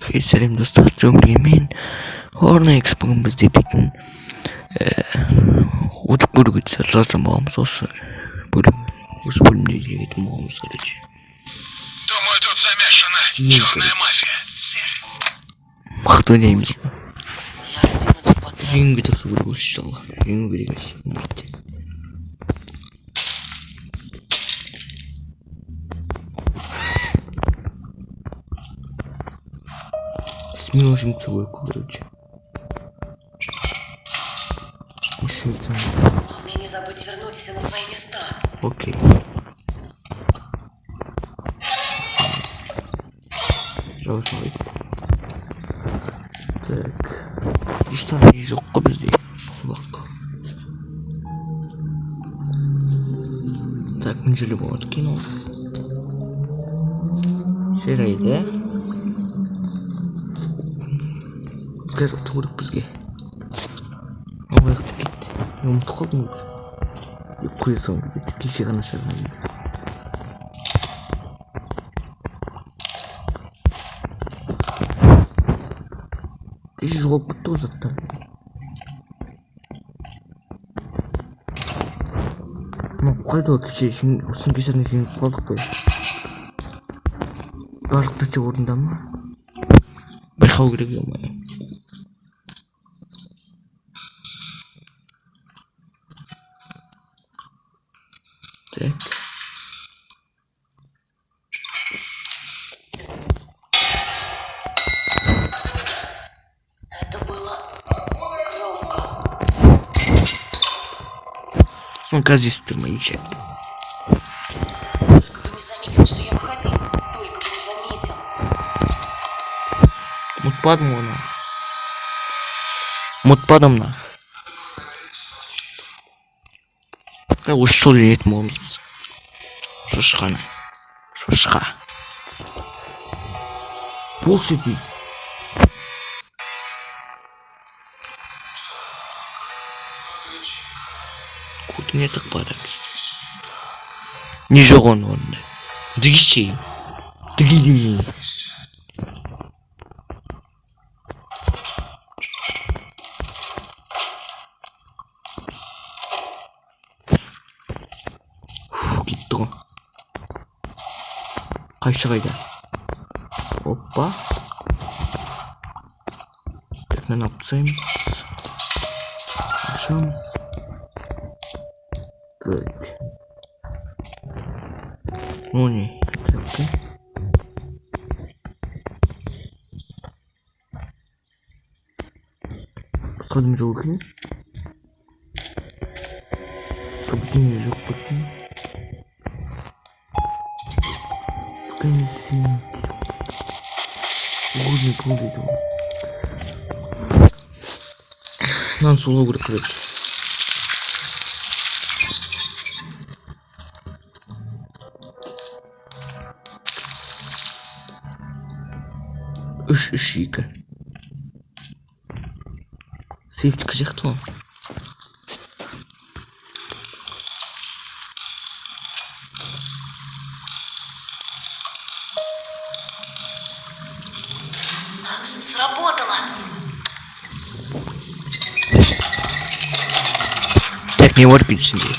Сәлем достар, мен Орна X бүгін бізде дейтін отық бөлігі жаздырым боламыз. Осы бөлімде дейтін боламыз, короче. Думаю, тут замешана черная мафия. Мықты ойнаймыз. Жеңуге тырысу керек осы иншалла. Жеңу керек әшейін. Смело жмется лойку, короче. Главное не забудь вернуть все на свои места. Окей. Жалко. Так. Ештеңе жоқ қой бізде. Так, мына жерде болады екен ол. Жарайды. Қазір тұрып бізге. Ояқты кетті. Ұмытып қалдым ғой. Қоя салым кетті. Кеше ғана шағынан. Кеше жоғалып кетті ғой заттар. Қойды ғой кеше. Осының кешеріне жеңіп қалдық қой. Барлық нәрсе орында ма? Байқау керек болмай. Так. Это было громко. Смотри, здесь ты маньяк. Только бы не заметил, что я выходил. Только бы не заметил. Мутпадым на. Осы жол жүретін боламыз біз. Шошқа. Полшеки. Кутіне тықпады. Не жоқ оның орында. Дегішчейін. Дегілдемейін. Кетті ғой. Қайшы қайда. Оппа. Бірінен апсаймыз. Ашамыз. Так. Ну не. Так. Қадым жоқ екен. Кабытыне жоқ екен. Угодный пол дейді ғой. Нан солау керек қылады. Үш екі. Сейфтікі сияқты ғой. Сработало. Так, не ворпить себе.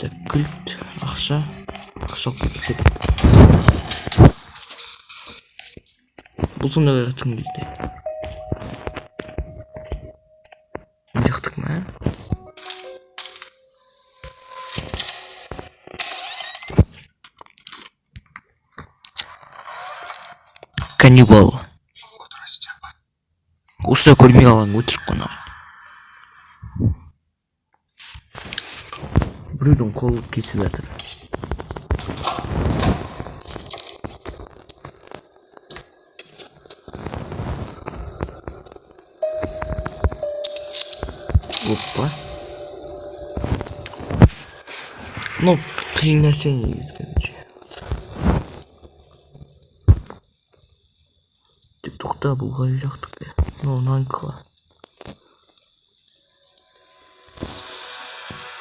Так, культ, ақша кетті. Бұл сонда қайтқым келді. Жақтық ма? Каннибал. Осы көрмей қалған өтірік қона. Біреудің қолы кесіп жатыр. Опа. Ну, қиын нәрсе негізі, короче. Тек тоқта, бұл қай жақтық бе? Ну, нанкала.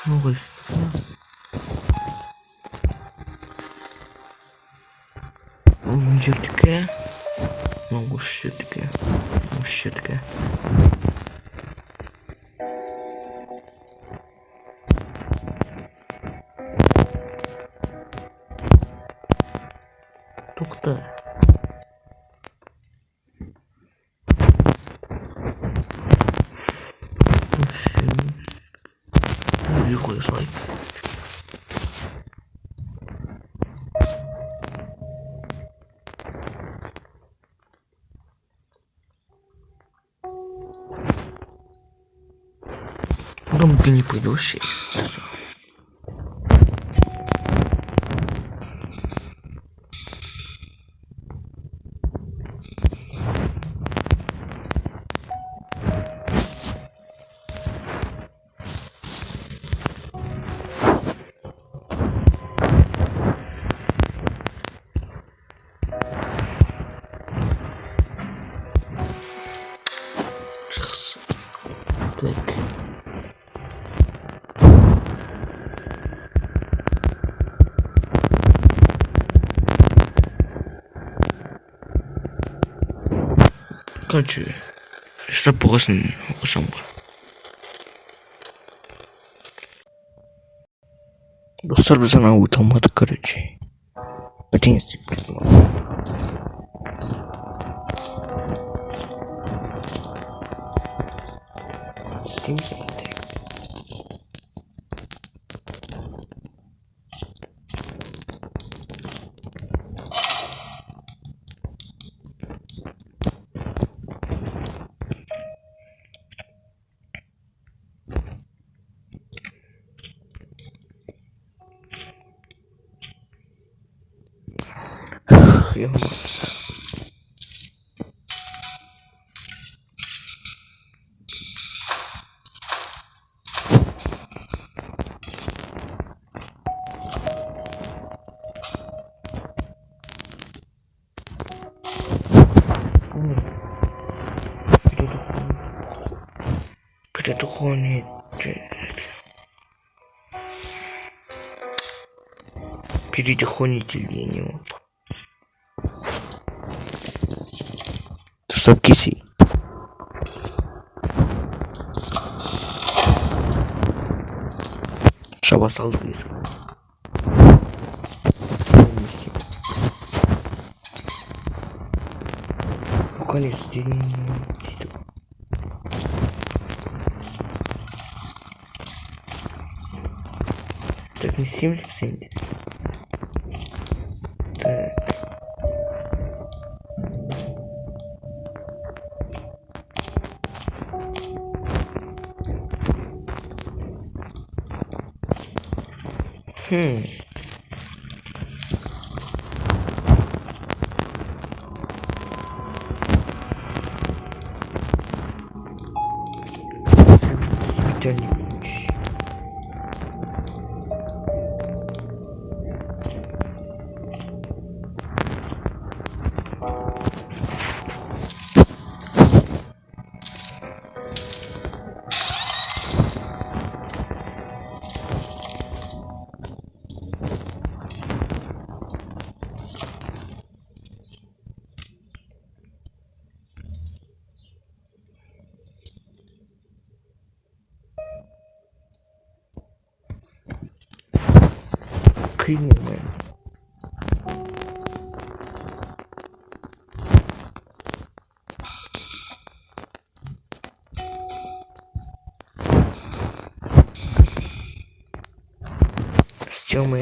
Ну, қайсысы? Що таке? Ну, що таке? Ну, що таке? Тук-то. Какой слайд? Думаю, ты не пойдешь. Так. Короче, что просто усом. Достал за на автомат, короче. Потенести придумал. Я предухонить. Передухонитель я не вот. Стоп, киси. Шабасал ближе. Конец день. Так, не 70. Так. Криминал. Стёмы.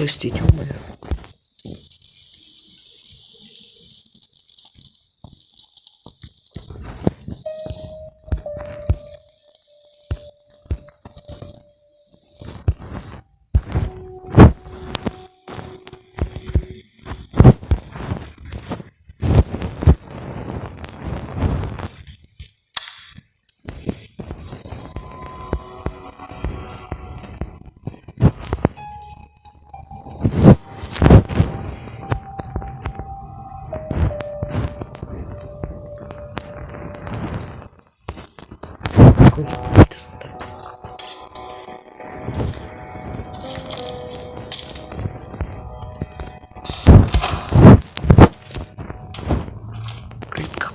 Простите меня.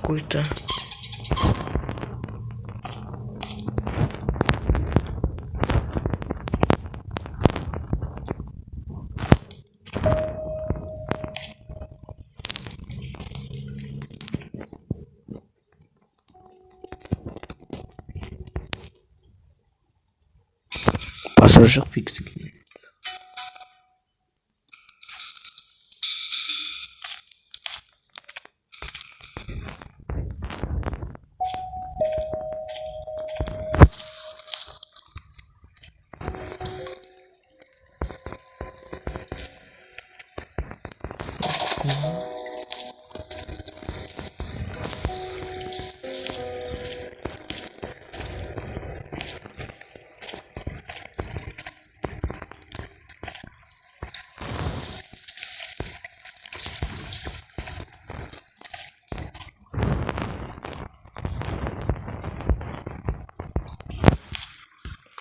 какой-то. Пассажир фиксики.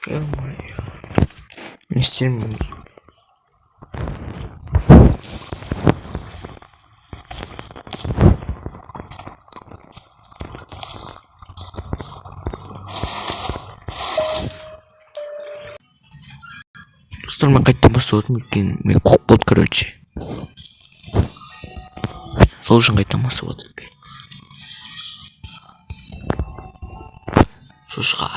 Ё-моё. Не стремись. Достарыма қайтта бастауды өйткені мен құқ болды, короче. Сол үшін қайта бастауды. Шошқа.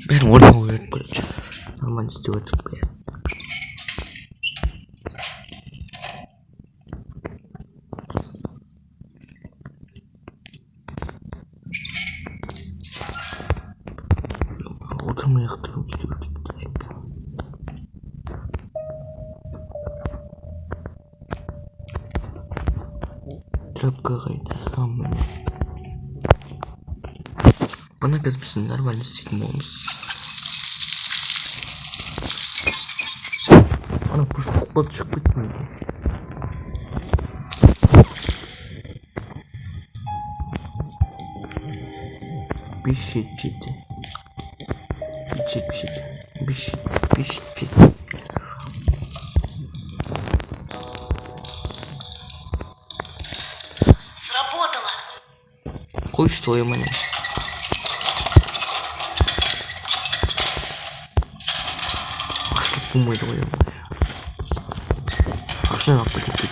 Бәрін орнауы керек, короче. Нормально істеп өтіп бәрін. Отырмай ақтырып істеп өтіп. Трапқа қайда самын. Бұны біз біздің нормально істейтін болмыз. Ана просто құқпады шығып кетті. Бес жеті. Сработало. Хочешь твою монету? А что думай твою монету? А что надо полететь?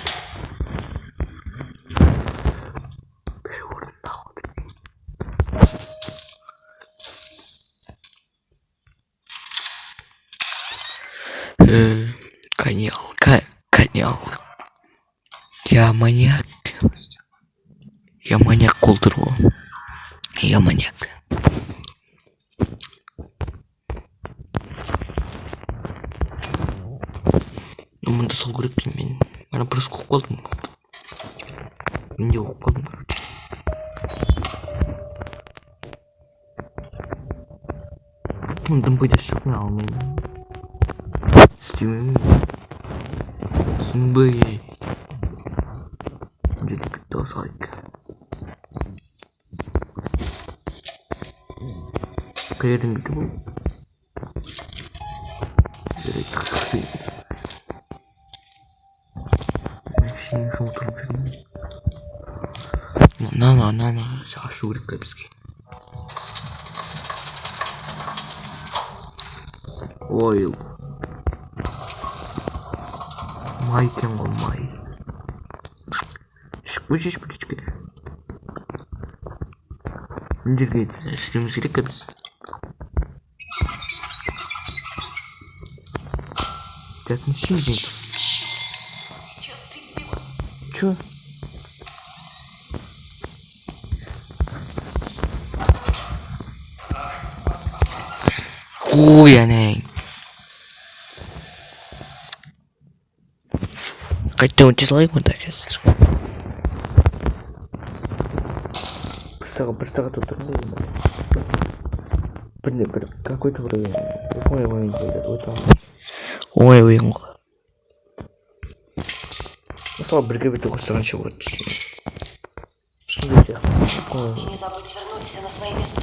Конял. Я маньяк. Я маньяк Колдеру. Я маньяк. Ну, мы дошел группе, она просто куколдым. Мне куколдым, короче. Он там будет шагнал меня. Стивен. Симбэй. Где-то кто сайка. Кэрин гибл. На, Сашу Рикапский. Ойл. Майкинг май. Шкучиш птички. Двигатель. Стимус Рикапс. Так, ну Сейчас придет. чё? Ой, она. Хотел дизлайк ударить. Представь, тут блин, какой-то уровень. Ой, слава бригаде только раньше вот. Смотрите. И не забудь вернуть все на свои места.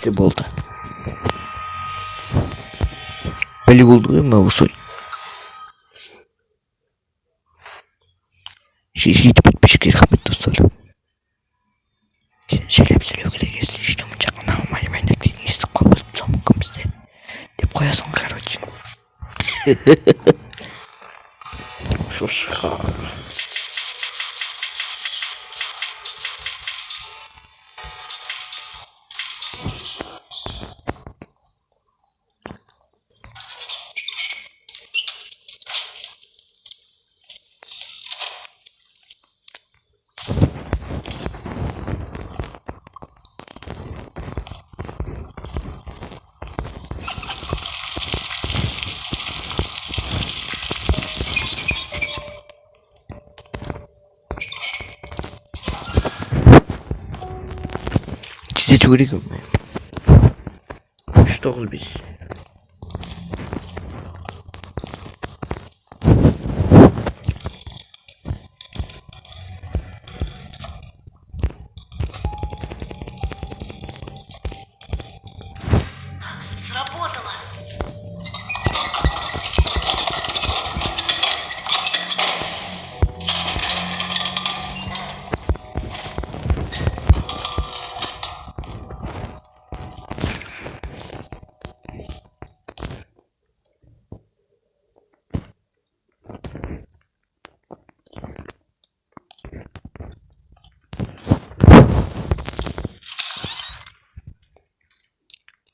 Hepsi buldu. Belli buldu mu usul? Şişi bitmiş ki rahmet dostlar. Söyleyip geçti işte mıncakla ama yemenekliğini istikbal olup zamıkkımızda. Deyip koyasın karıcı. Şuşka. Size çukurayım mı? Что biz? Сработало.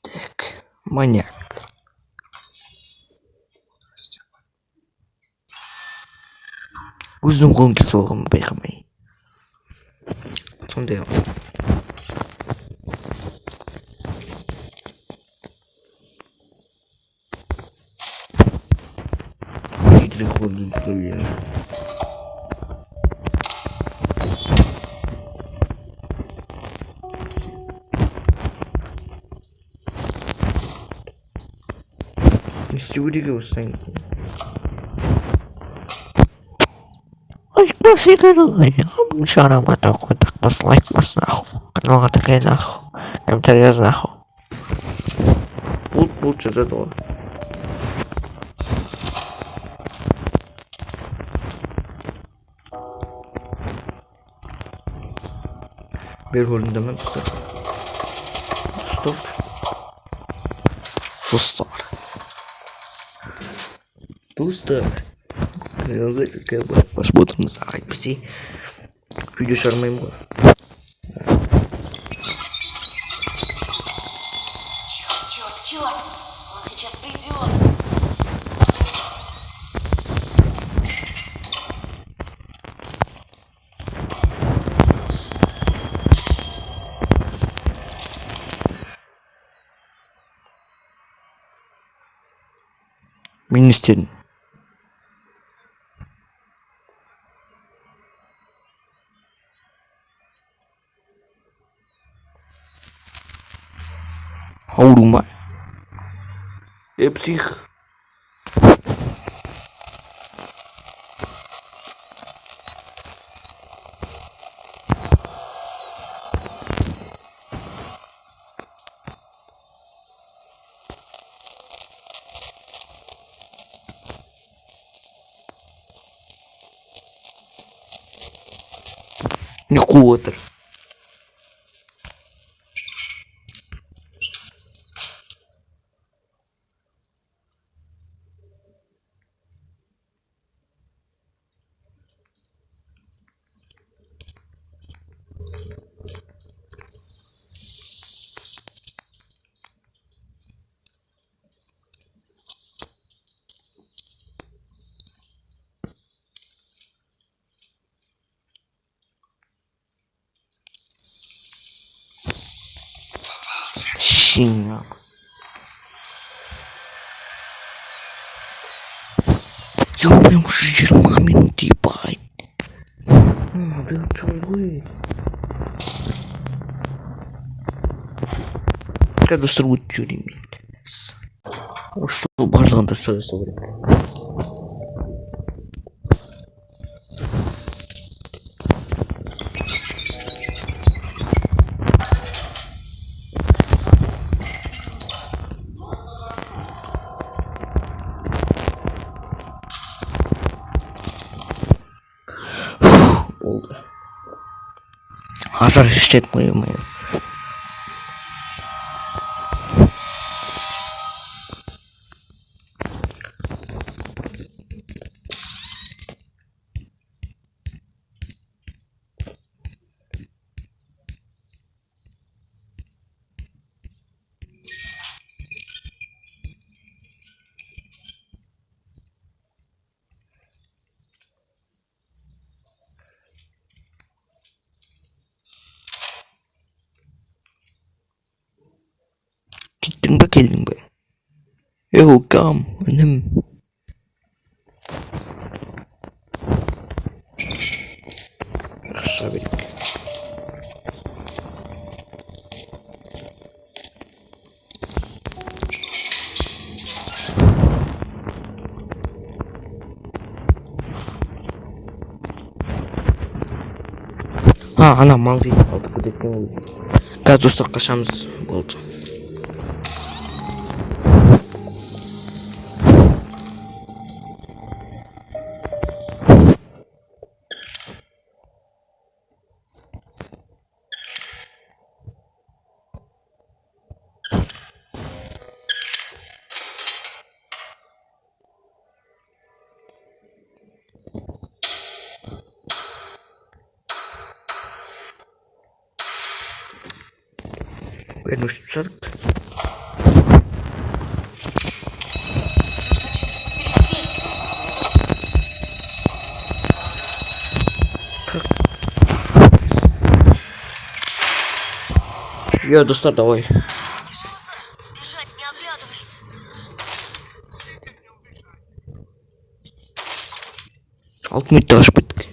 Так, маньяк. Uzun kolun kesi oğlum beklemeyin. Sonda yok. Direkt kolun kırıyor. Стюдио sanki. Ой, классик дорогой. Шара матаку так послайк маснаху. Канал такая наху. МТР наху. Пут что-то то. Bir holünde mi tutar? Stop. Dostlar. Dostlar. Kanalda какая была. Посмотрим за IPC. Видео шармаем. Черт, он сейчас придет. Министр. Аурумай. Псих. Никотр. Щенок. Ё-моё, уже жирма минут ебать. Блин, чё вы? Когда срут тюрьми. Что барлығын дұрыстап жасау керек. А зараз щит мою. Killing be. Yo, come. Красавик. Ana mal değil. Aldık bu dediğim gibi. Gaz dostlar kaşamız oldu. Ben uçtuk. Yo dostlar давай. Бежать, не оглядывайся. Altmış taş bittik.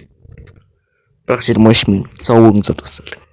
Bırak 25 min. Sağ olun dostlar.